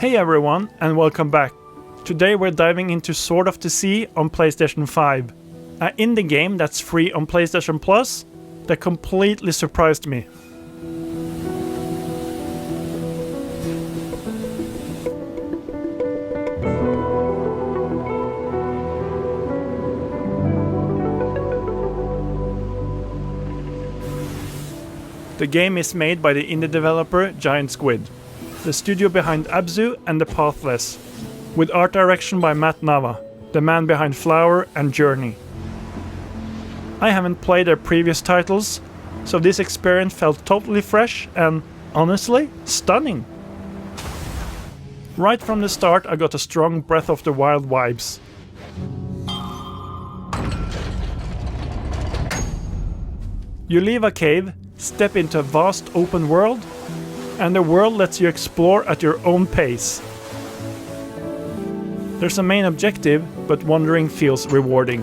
Hey everyone, and welcome back. Today we're diving into Sword of the Sea on PlayStation 5, an indie game that's free on PlayStation Plus that completely surprised me. The game is made by the indie developer Giant Squid, the studio behind Abzû and The Pathless, with art direction by Matt Nava, the man behind Flower and Journey. I haven't played their previous titles, so this experience felt totally fresh and, honestly, stunning. Right from the start I got a strong Breath of the Wild vibes. You leave a cave, step into a vast open world, and the world lets you explore at your own pace. There's a main objective, but wandering feels rewarding.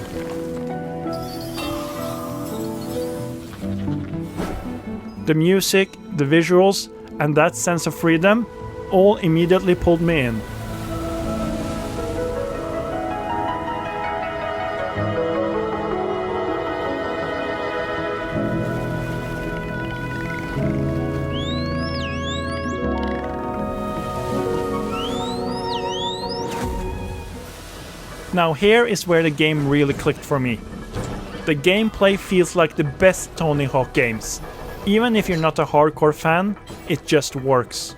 The music, the visuals, and that sense of freedom all immediately pulled me in. Now here is where the game really clicked for me. The gameplay feels like the best Tony Hawk games. Even if you're not a hardcore fan, it just works.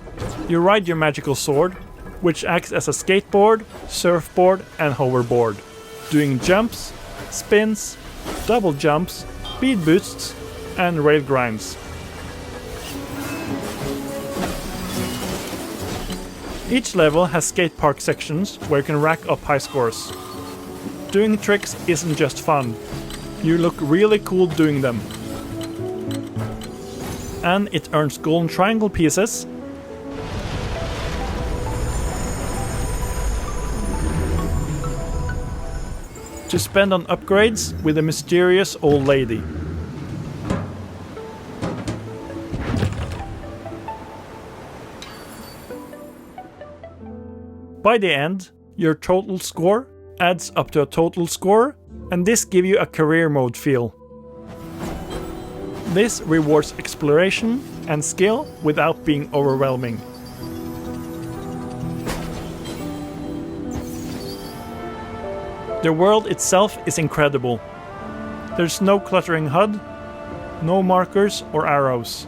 You ride your magical sword, which acts as a skateboard, surfboard and hoverboard, doing jumps, spins, double jumps, speed boosts and rail grinds. Each level has skate park sections where you can rack up high scores. Doing tricks isn't just fun, you look really cool doing them. And it earns golden triangle pieces to spend on upgrades with a mysterious old lady. By the end, your total score adds up to a total score, and this gives you a career mode feel. This rewards exploration and skill without being overwhelming. The world itself is incredible. There's no cluttering HUD, no markers or arrows.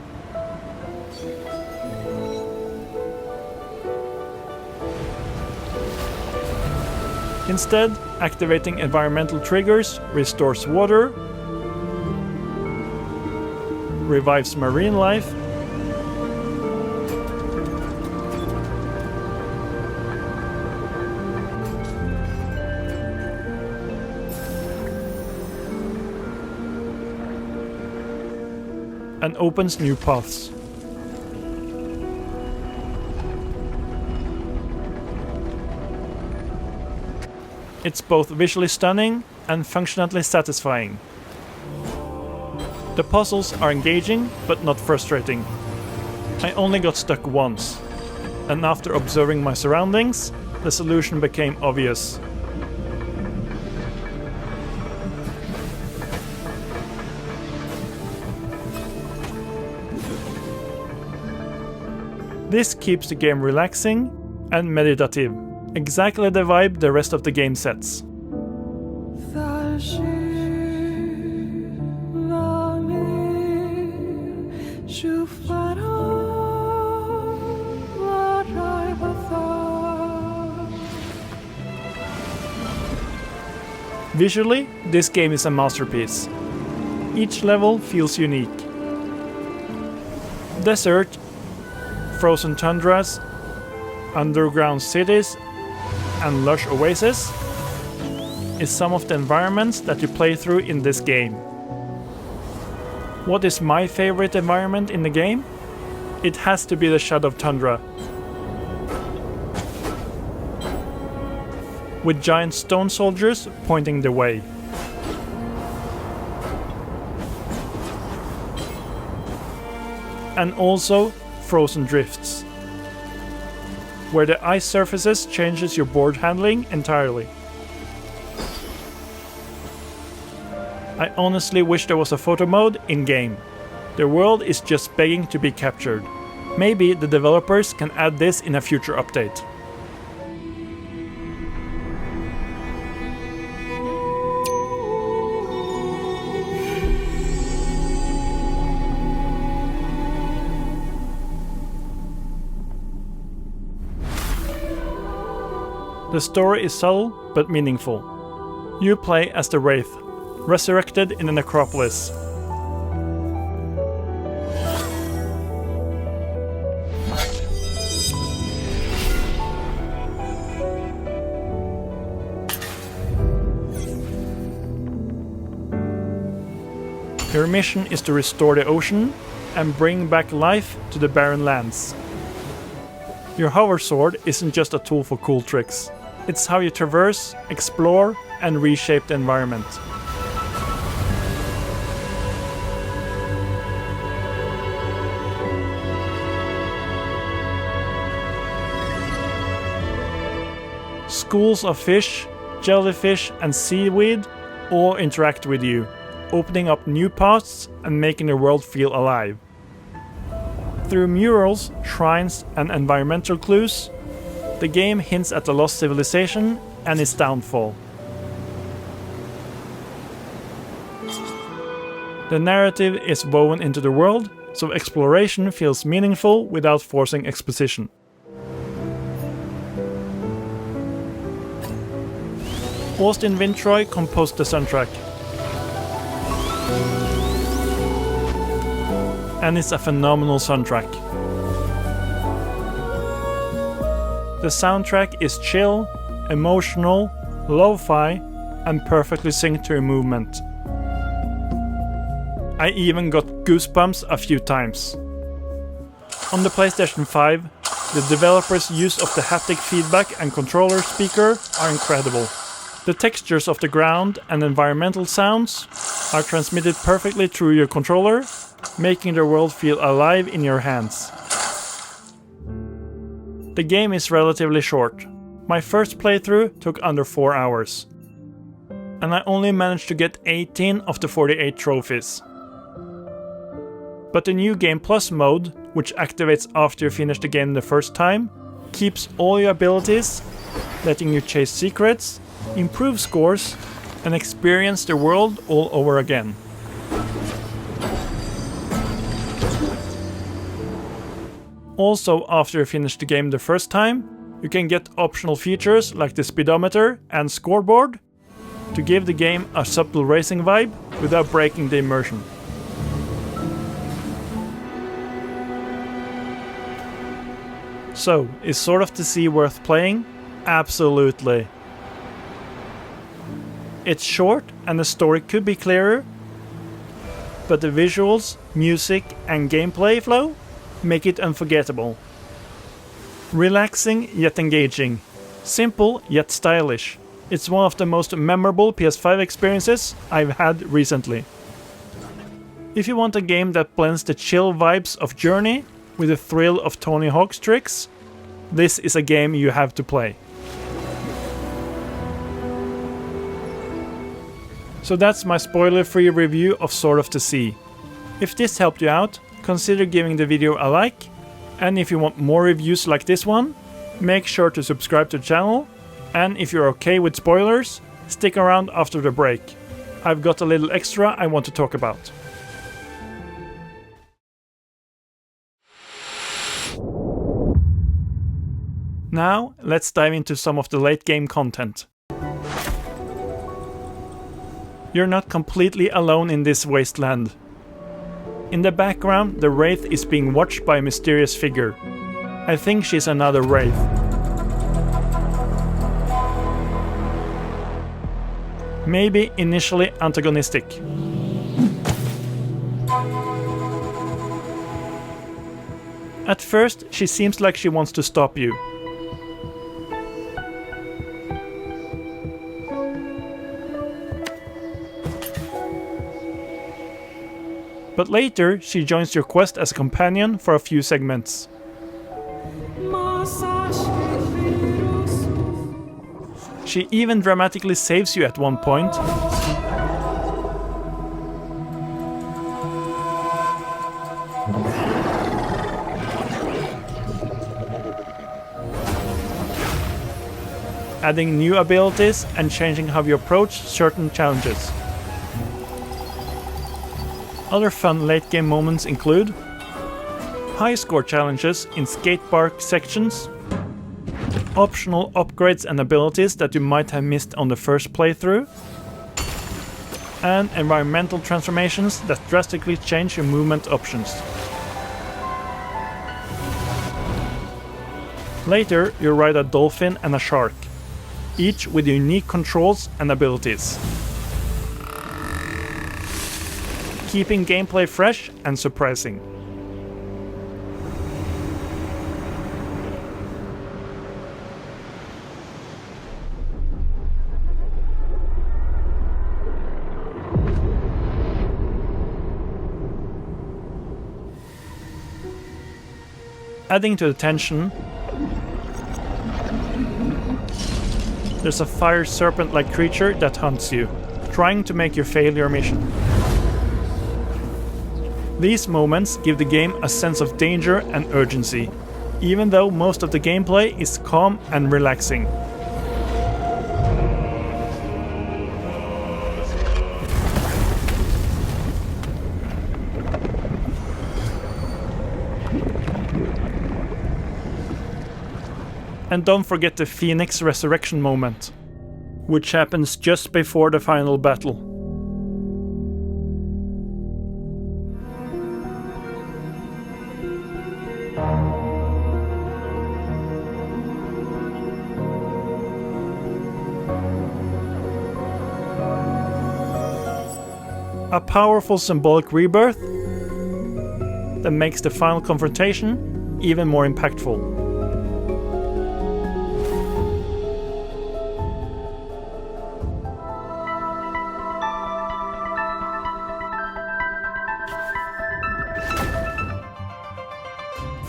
Instead, activating environmental triggers restores water, revives marine life, and opens new paths. It's both visually stunning and functionally satisfying. The puzzles are engaging, but not frustrating. I only got stuck once, and after observing my surroundings, the solution became obvious. This keeps the game relaxing and meditative. Exactly the vibe the rest of the game sets. Visually, this game is a masterpiece. Each level feels unique. Desert, frozen tundras, underground cities, and lush oasis is some of the environments that you play through in this game. What is my favorite environment in the game? It has to be the Shadow Tundra. With giant stone soldiers pointing the way. And also frozen drifts. where the ice surfaces changes your board handling entirely. I honestly wish there was a photo mode in-game. The world is just begging to be captured. Maybe the developers can add this in a future update. The story is subtle but meaningful. You play as the Wraith, resurrected in the necropolis. Your mission is to restore the ocean and bring back life to the barren lands. Your hover sword isn't just a tool for cool tricks. It's how you traverse, explore, and reshape the environment. Schools of fish, jellyfish, and seaweed all interact with you, opening up new paths and making the world feel alive. Through murals, shrines, and environmental clues, the game hints at the lost civilization and its downfall. The narrative is woven into the world, so exploration feels meaningful without forcing exposition. Austin Vintroy composed the soundtrack. And it's a phenomenal soundtrack. The soundtrack is chill, emotional, lo-fi, and perfectly synced to your movement. I even got goosebumps a few times. On the PlayStation 5, the developers' use of the haptic feedback and controller speaker are incredible. The textures of the ground and environmental sounds are transmitted perfectly through your controller, making the world feel alive in your hands. The game is relatively short. My first playthrough took under 4 hours. And I only managed to get 18 of the 48 trophies. But the new Game Plus mode, which activates after you finish the game the first time, keeps all your abilities, letting you chase secrets, improve scores, and experience the world all over again. Also, after you finish the game the first time, you can get optional features like the speedometer and scoreboard to give the game a subtle racing vibe without breaking the immersion. So, is Sword of the Sea worth playing? Absolutely. It's short and the story could be clearer, but the visuals, music, and gameplay flow make it unforgettable. Relaxing yet engaging. Simple yet stylish. It's one of the most memorable PS5 experiences I've had recently. If you want a game that blends the chill vibes of Journey with the thrill of Tony Hawk's tricks, this is a game you have to play. So that's my spoiler-free review of Sword of the Sea. If this helped you out, consider giving the video a like, and if you want more reviews like this one, make sure to subscribe to the channel, and if you're okay with spoilers, stick around after the break. I've got a little extra I want to talk about. Now, let's dive into some of the late game content. You're not completely alone in this wasteland. In the background, the Wraith is being watched by a mysterious figure. I think she's another Wraith. Maybe initially antagonistic. At first, she seems like she wants to stop you. But later, she joins your quest as a companion for a few segments. Massage. She even dramatically saves you at one point. Adding new abilities and changing how you approach certain challenges. Other fun late game moments include high score challenges in skate park sections, optional upgrades and abilities that you might have missed on the first playthrough, and environmental transformations that drastically change your movement options. Later, you ride a dolphin and a shark, each with unique controls and abilities, keeping gameplay fresh and surprising. Adding to the tension, there's a fire serpent-like creature that hunts you, trying to make you fail your mission. These moments give the game a sense of danger and urgency, even though most of the gameplay is calm and relaxing. And don't forget the Phoenix resurrection moment, which happens just before the final battle. A powerful symbolic rebirth that makes the final confrontation even more impactful.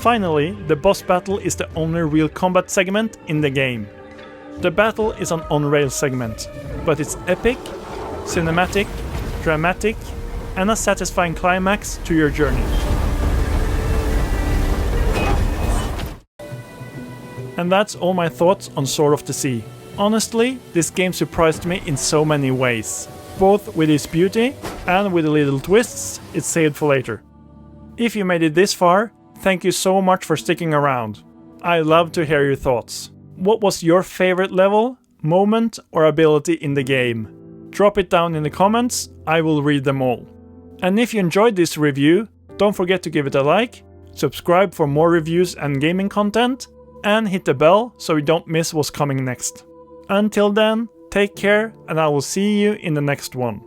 Finally, the boss battle is the only real combat segment in the game. The battle is an on-rail segment, but it's epic, cinematic, dramatic, and a satisfying climax to your journey. And that's all my thoughts on Sword of the Sea. Honestly, this game surprised me in so many ways, both with its beauty and with the little twists it's saved for later. If you made it this far, thank you so much for sticking around. I love to hear your thoughts. What was your favorite level, moment, or ability in the game? Drop it down in the comments, I will read them all. And if you enjoyed this review, don't forget to give it a like, subscribe for more reviews and gaming content, and hit the bell so you don't miss what's coming next. Until then, take care, and I will see you in the next one.